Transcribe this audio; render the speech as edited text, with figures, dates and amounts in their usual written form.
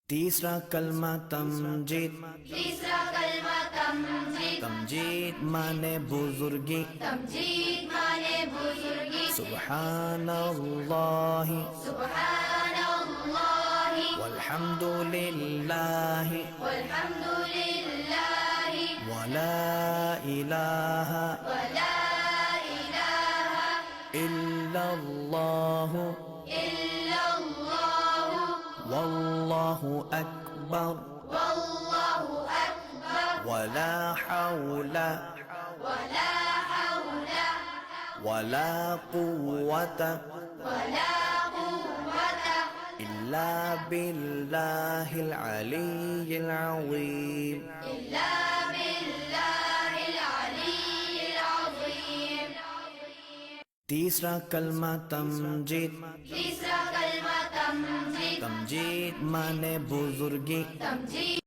तीसरा कलमा तमजीद। तीसरा कलमा तमजीद। तमजीद माने बुजुर्गी। तमजीद माने बुजुर्गी। सुब्हानल्लाहि सुब्हानल्लाहि वल्हम्दुलिल्लाहि वल्हम्दुलिल्लाहि वला इलाहा वला इलाहा इल्लल्लाहु इल्लल्लाहु वल्लाहु अकबर वल्लाहु अकबर वला हौला वला हौला वला कुव्वता वला कुव्वता इल्ला बिल्लाहिल अलिय्यिल अज़ीम। इल्ला बिल्लाहिल अलिय्यिल अज़ीम। तीसरा कलमा तमजीद। तीसरा कलमा तमजीद। तमजीद माने बुजुर्गी। तमजीद